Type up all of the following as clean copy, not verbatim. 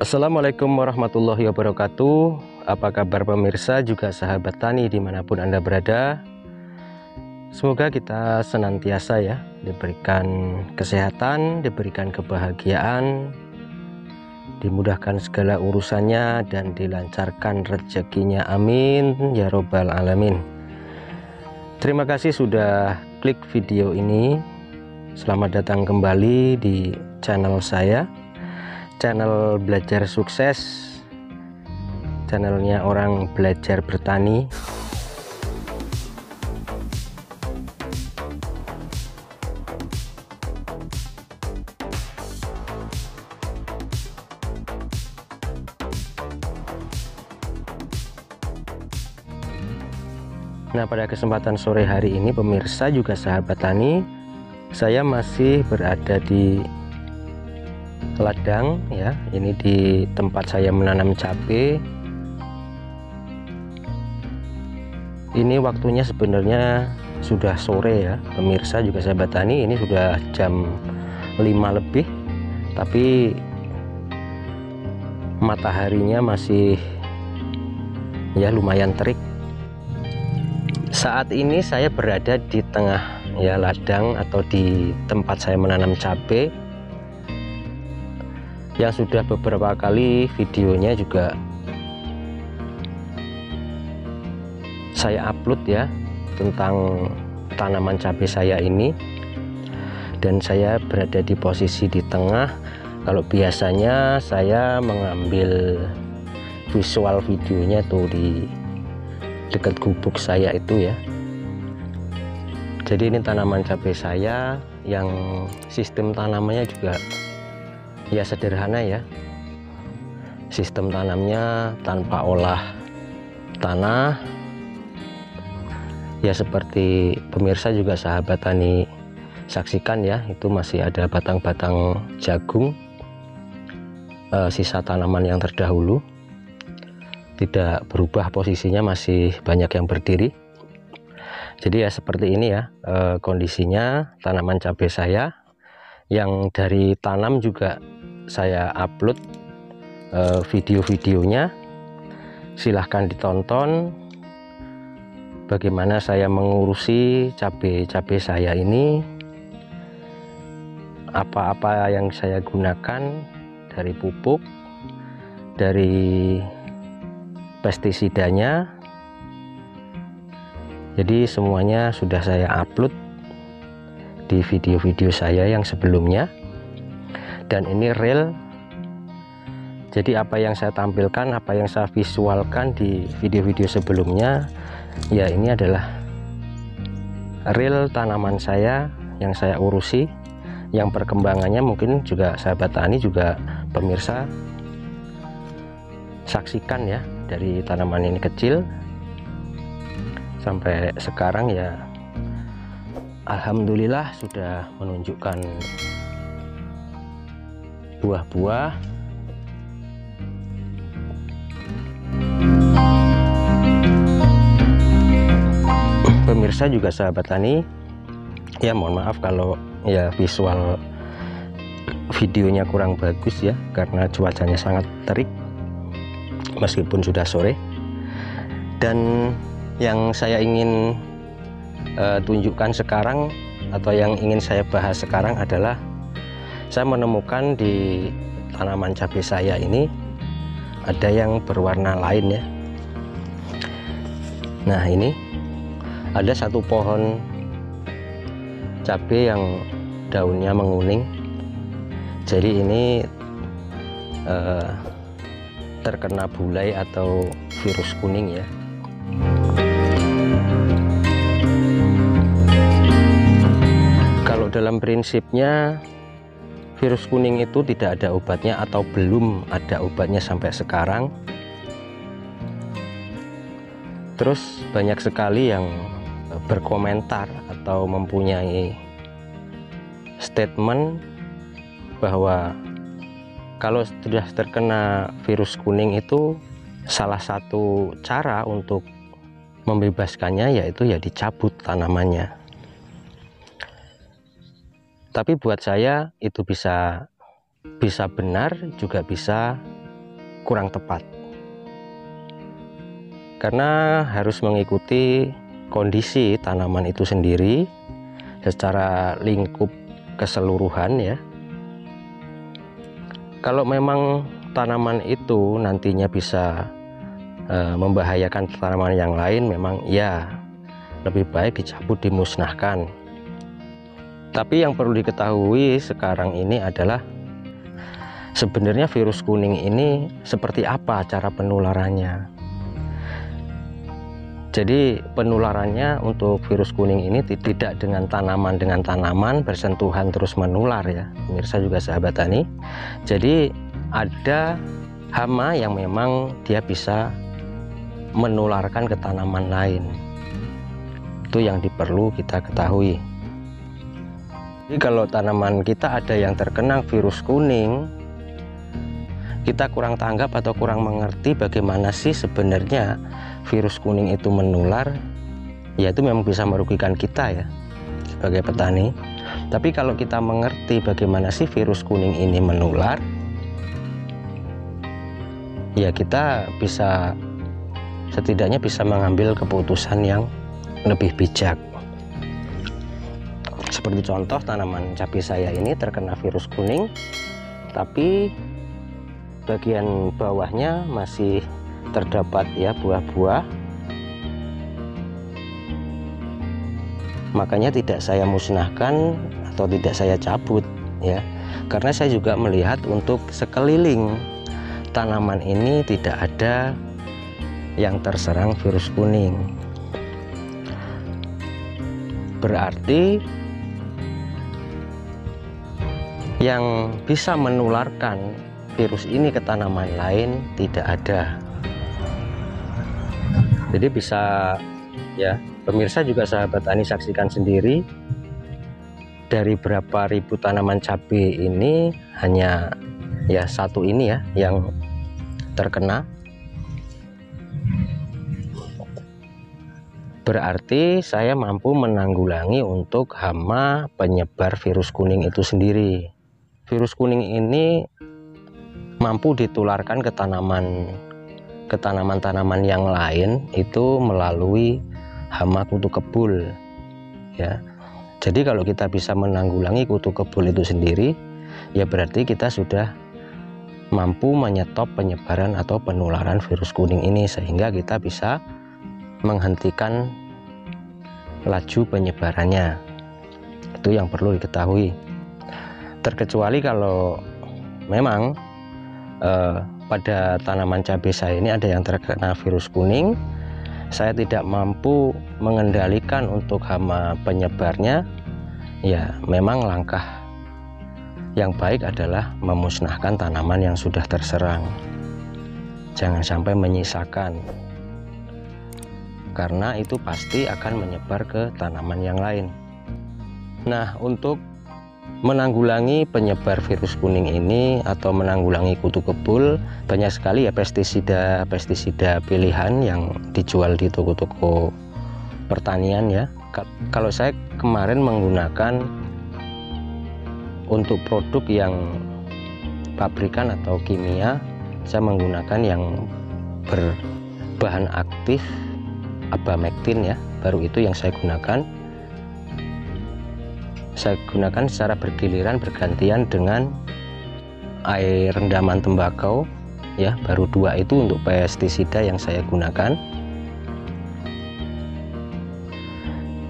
Assalamualaikum warahmatullahi wabarakatuh. Apa kabar pemirsa juga sahabat tani dimanapun Anda berada? Semoga kita senantiasa ya diberikan kesehatan, diberikan kebahagiaan, dimudahkan segala urusannya dan dilancarkan rezekinya, amin ya robbal alamin. Terima kasih sudah klik video ini. Selamat datang kembali di channel saya, channel Belajar Sukses, channelnya orang belajar bertani. Nah, pada kesempatan sore hari ini pemirsa juga sahabat tani, saya masih berada di ladang ya. Ini di tempat saya menanam cabai. Ini waktunya sebenarnya sudah sore ya pemirsa juga sahabat tani. Ini sudah jam 5 lebih, tapi mataharinya masih ya lumayan terik. Saat ini saya berada di tengah ya ladang atau di tempat saya menanam cabai yang sudah beberapa kali videonya juga saya upload ya tentang tanaman cabai saya ini, dan saya berada di posisi di tengah. Kalau biasanya saya mengambil visual videonya tuh di dekat gubuk saya itu ya. Jadi ini tanaman cabai saya yang sistem tanamannya juga ya sederhana ya. Sistem tanamnya tanpa olah tanah ya, seperti pemirsa juga sahabat tani saksikan ya, itu masih ada batang-batang jagung, sisa tanaman yang terdahulu tidak berubah posisinya, masih banyak yang berdiri. Jadi ya seperti ini ya kondisinya tanaman cabai saya. Yang dari tanam juga saya upload video-videonya, silahkan ditonton bagaimana saya mengurusi cabai saya ini, apa-apa yang saya gunakan dari pupuk, dari pestisidanya. Jadi semuanya sudah saya upload di video-video saya yang sebelumnya, dan ini real. Jadi apa yang saya tampilkan, apa yang saya visualkan di video-video sebelumnya ya, ini adalah real tanaman saya yang saya urusi, yang perkembangannya mungkin juga sahabat tani juga pemirsa saksikan ya, dari tanaman ini kecil sampai sekarang ya alhamdulillah sudah menunjukkan buah-buah. Pemirsa juga sahabat tani ya, mohon maaf kalau ya visual videonya kurang bagus ya, karena cuacanya sangat terik meskipun sudah sore. Dan yang saya ingin tunjukkan sekarang, atau yang ingin saya bahas sekarang adalah saya menemukan di tanaman cabai saya ini ada yang berwarna lain ya. Nah, ini ada satu pohon cabai yang daunnya menguning. Jadi ini terkena bulai atau virus kuning ya. Kalau dalam prinsipnya virus kuning itu tidak ada obatnya, atau belum ada obatnya sampai sekarang. Terus banyak sekali yang berkomentar atau mempunyai statement bahwa kalau sudah terkena virus kuning itu salah satu cara untuk membebaskannya yaitu ya dicabut tanamannya. Tapi buat saya itu bisa benar, juga bisa kurang tepat, karena harus mengikuti kondisi tanaman itu sendiri secara lingkup keseluruhan ya. Kalau memang tanaman itu nantinya bisa membahayakan tanaman yang lain, memang ya lebih baik dicabut, dimusnahkan. Tapi yang perlu diketahui sekarang ini adalah sebenarnya virus kuning ini seperti apa cara penularannya. Jadi penularannya untuk virus kuning ini tidak dengan tanaman bersentuhan terus menular ya, pemirsa juga sahabat tani. Jadi ada hama yang memang dia bisa menularkan ke tanaman lain. Itu yang perlu kita ketahui. Jadi kalau tanaman kita ada yang terkena virus kuning, kita kurang tanggap atau kurang mengerti bagaimana sih sebenarnya virus kuning itu menular, ya itu memang bisa merugikan kita ya sebagai petani. Tapi kalau kita mengerti bagaimana sih virus kuning ini menular, ya kita bisa setidaknya bisa mengambil keputusan yang lebih bijak. Seperti contoh tanaman cabai saya ini terkena virus kuning, tapi bagian bawahnya masih terdapat ya buah-buah, makanya tidak saya musnahkan atau tidak saya cabut ya, karena saya juga melihat untuk sekeliling tanaman ini tidak ada yang terserang virus kuning. Berarti yang bisa menularkan virus ini ke tanaman lain tidak ada. Jadi bisa ya, pemirsa juga sahabat tani saksikan sendiri, dari berapa ribu tanaman cabai ini hanya ya satu ini ya yang terkena. Berarti saya mampu menanggulangi untuk hama penyebar virus kuning itu sendiri. Virus kuning ini mampu ditularkan ke tanaman-tanaman yang lain itu melalui hama kutu kebul ya. Jadi kalau kita bisa menanggulangi kutu kebul itu sendiri, ya berarti kita sudah mampu menyetop penyebaran atau penularan virus kuning ini, sehingga kita bisa menghentikan laju penyebarannya. Itu yang perlu diketahui. Terkecuali kalau memang pada tanaman cabai saya ini ada yang terkena virus kuning, saya tidak mampu mengendalikan untuk hama penyebarnya, ya memang langkah yang baik adalah memusnahkan tanaman yang sudah terserang. Jangan sampai menyisakan, karena itu pasti akan menyebar ke tanaman yang lain. Nah, untuk menanggulangi penyebar virus kuning ini atau menanggulangi kutu kebul, banyak sekali ya pestisida pilihan yang dijual di toko-toko pertanian ya. Kalau saya kemarin menggunakan untuk produk yang pabrikan atau kimia, saya menggunakan yang berbahan aktif abamectin ya, baru itu yang saya gunakan. Saya gunakan secara bergiliran bergantian dengan air rendaman tembakau ya, baru dua itu untuk pestisida yang saya gunakan.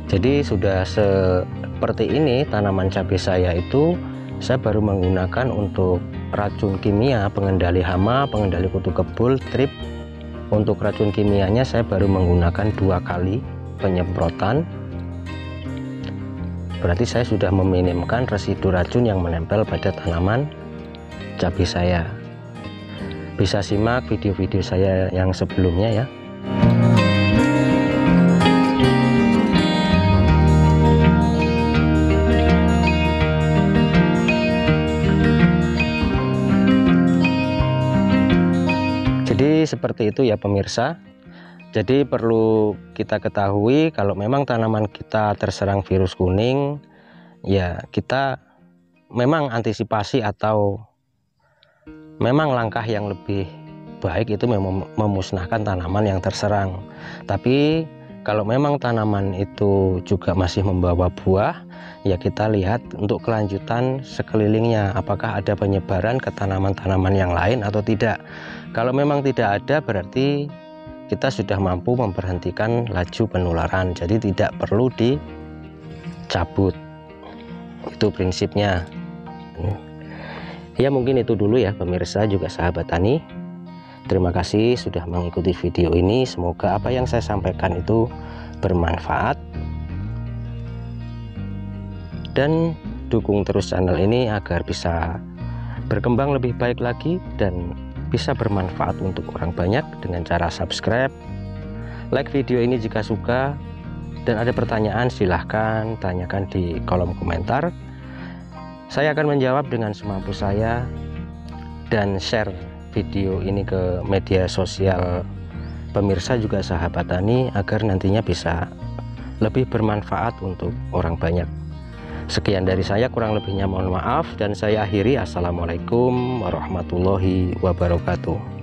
Jadi sudah seperti ini tanaman cabai saya itu, saya baru menggunakan untuk racun kimia pengendali hama, pengendali kutu kebul, trip. Untuk racun kimianya saya baru menggunakan 2 kali penyemprotan. Berarti saya sudah meminimkan residu racun yang menempel pada tanaman cabai saya. Bisa simak video-video saya yang sebelumnya ya. Jadi seperti itu ya pemirsa. Jadi perlu kita ketahui kalau memang tanaman kita terserang virus kuning, ya kita memang antisipasi atau memang langkah yang lebih terbaik itu memang memusnahkan tanaman yang terserang. Tapi kalau memang tanaman itu juga masih membawa buah, ya kita lihat untuk kelanjutan sekelilingnya, apakah ada penyebaran ke tanaman-tanaman yang lain atau tidak. Kalau memang tidak ada, berarti kita sudah mampu memberhentikan laju penularan, jadi tidak perlu dicabut. Itu prinsipnya. Ya mungkin itu dulu ya pemirsa juga sahabat tani. Terima kasih sudah mengikuti video ini. Semoga apa yang saya sampaikan itu bermanfaat, dan dukung terus channel ini agar bisa berkembang lebih baik lagi dan bisa bermanfaat untuk orang banyak dengan cara subscribe, like video ini jika suka, dan ada pertanyaan silahkan tanyakan di kolom komentar. Saya akan menjawab dengan semampu saya dan share video ini ke media sosial pemirsa juga sahabat tani agar nantinya bisa lebih bermanfaat untuk orang banyak. Sekian dari saya, kurang lebihnya mohon maaf, dan saya akhiri. Assalamualaikum warahmatullahi wabarakatuh.